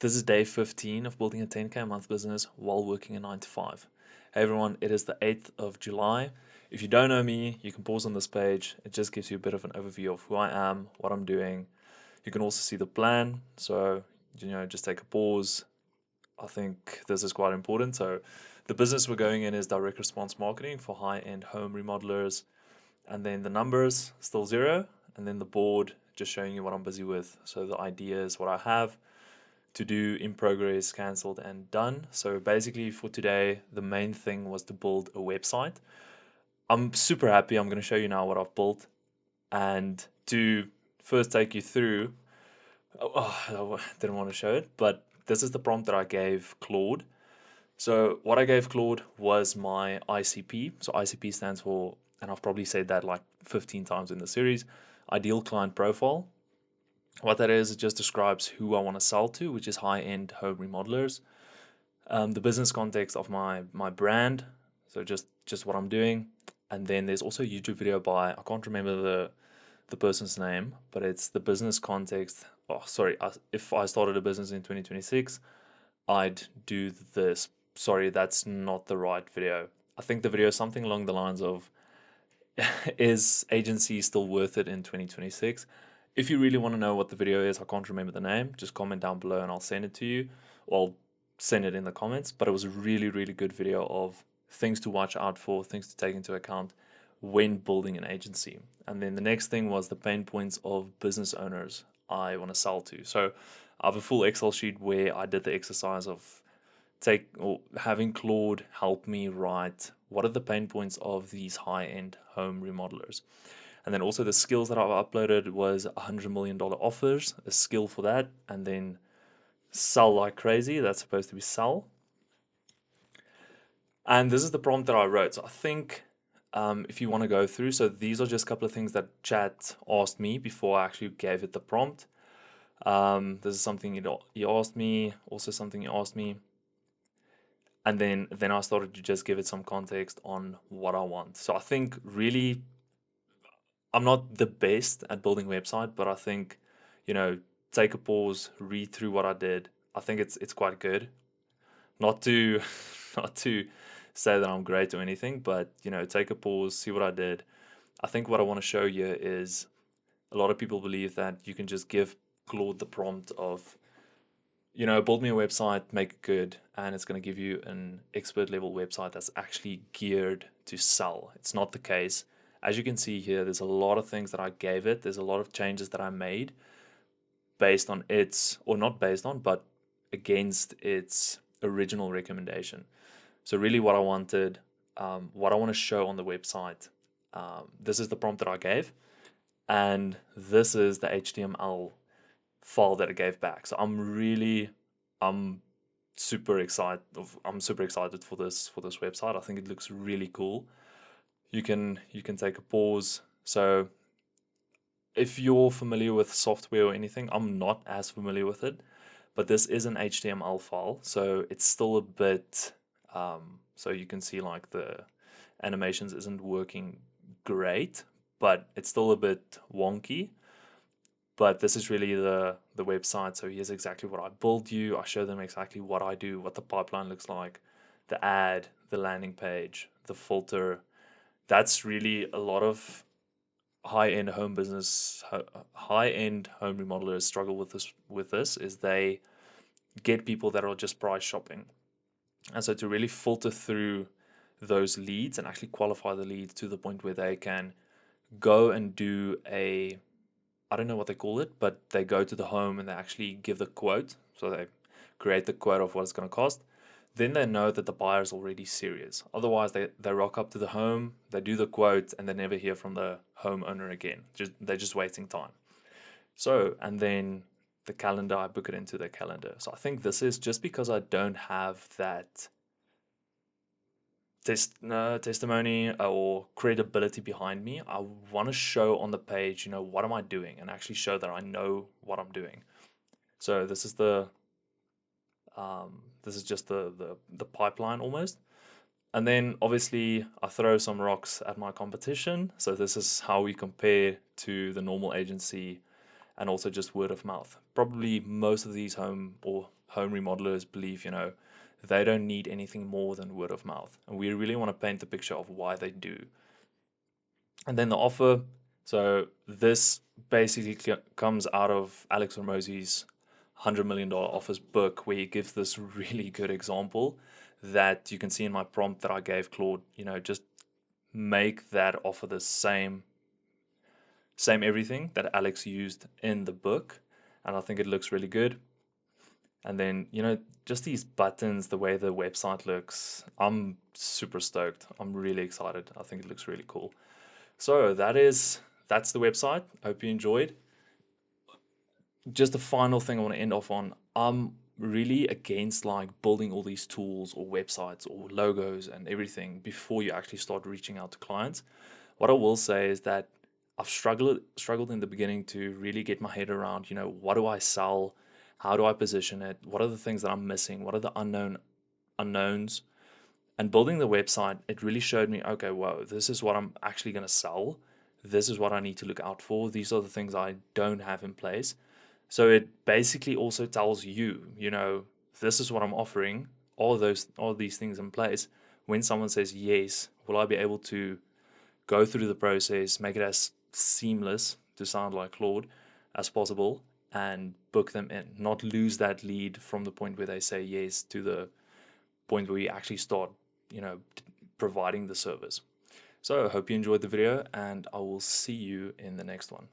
This is day 15 of building a 10K a month business while working a 9 to 5. Hey everyone, it is the 8th of July. If you don't know me, you can pause on this page. It just gives you a bit of an overview of who I am, what I'm doing. You can also see the plan. So, just take a pause. I think this is quite important. So, the business we're going in is direct response marketing for high-end home remodelers. And then the numbers, still zero. And then the board, just showing you what I'm busy with. So, the ideas, what I have to do, in progress, cancelled, and done. So basically for today, the main thing was to build a website. I'm super happy. I'm going to show you now what I've built. And to first take you through, I didn't want to show it, but this is the prompt that I gave Claude. So what I gave Claude was my ICP. So ICP stands for, and I've probably said that like 15 times in the series, ideal client profile. What that is, it just describes who I want to sell to, which is high-end home remodelers. The business context of my brand, so just what I'm doing, and then there's also a YouTube video by, I can't remember the person's name, but it's the business context. Oh, sorry, if I started a business in 2026, I'd do this. Sorry, that's not the right video. I think the video is something along the lines of, is agency still worth it in 2026? If you really want to know what the video is, I can't remember the name, just comment down below and I'll send it to you. Or send it in the comments. But it was a really, really good video of things to watch out for, things to take into account when building an agency. And then the next thing was the pain points of business owners I want to sell to. So I have a full Excel sheet where I did the exercise of having Claude help me write what are the pain points of these high-end home remodelers. And then also the skills that I've uploaded was $100 million offers, a skill for that, and then sell like crazy. That's supposed to be sell. And this is the prompt that I wrote. So I think if you want to go through, so these are just a couple of things that chat asked me before I actually gave it the prompt. This is something he asked me, also something he asked me. And then I started to just give it some context on what I want. So I think really I'm not the best at building website, but I think, take a pause, read through what I did. I think it's quite good. Not to not to say that I'm great or anything, but take a pause, see what I did. I think what I want to show you is a lot of people believe that you can just give Claude the prompt of, build me a website, make it good, and it's going to give you an expert level website that's actually geared to sell. It's not the case. As you can see here, there's a lot of things that I gave it. There's a lot of changes that I made based on its, or not based on, but against its original recommendation. So really what I wanted, what I want to show on the website, this is the prompt that I gave, and this is the HTML file that it gave back. So I'm super excited. I'm super excited for this website. I think it looks really cool. You can take a pause. So if you're familiar with software or anything, I'm not as familiar with it, but this is an HTML file, so it's still a bit. So you can see like the animations isn't working great, but it's still a bit wonky. But this is really the website. So here's exactly what I build you. I show them exactly what I do, what the pipeline looks like, the ad, the landing page, the filter. That's really a lot of high-end high-end home remodelers struggle with this is they get people that are just price shopping. And so to really filter through those leads and actually qualify the leads to the point where they can go and do a, I don't know what they call it, but they go to the home and they actually give the quote. So they create the quote of what it's going to cost. Then they know that the buyer's already serious. Otherwise, they rock up to the home, they do the quote, and they never hear from the homeowner again. They're just wasting time. So, and then the calendar, I book it into the calendar. So I think this is just because I don't have that testimony or credibility behind me. I want to show on the page, what am I doing, and actually show that I know what I'm doing. So this is just the pipeline almost. And then obviously I throw some rocks at my competition. So this is how we compare to the normal agency, and also just word of mouth. Probably most of these home, or home remodelers believe, they don't need anything more than word of mouth. And we really want to paint the picture of why they do. And then the offer. So this basically comes out of Alex Hormozi's $100 million offers book, where he gives this really good example that you can see in my prompt that I gave Claude. Just make that offer the same everything that Alex used in the book, and I think it looks really good. And then, just these buttons, the way the website looks, I'm super stoked. I'm really excited. I think it looks really cool. So that's the website. Hope you enjoyed. Just a final thing I want to end off on. I'm really against like building all these tools or websites or logos and everything before you actually start reaching out to clients. What I will say is that I've struggled in the beginning to really get my head around, what do I sell? How do I position it? What are the things that I'm missing? What are the unknowns? And building the website, it really showed me, okay, whoa, this is what I'm actually going to sell. This is what I need to look out for. These are the things I don't have in place. So it basically also tells you, this is what I'm offering. All these things in place. When someone says yes, will I be able to go through the process, make it as seamless, to sound like Claude, as possible, and book them in? Not lose that lead from the point where they say yes to the point where we actually start, providing the service. So I hope you enjoyed the video, and I will see you in the next one.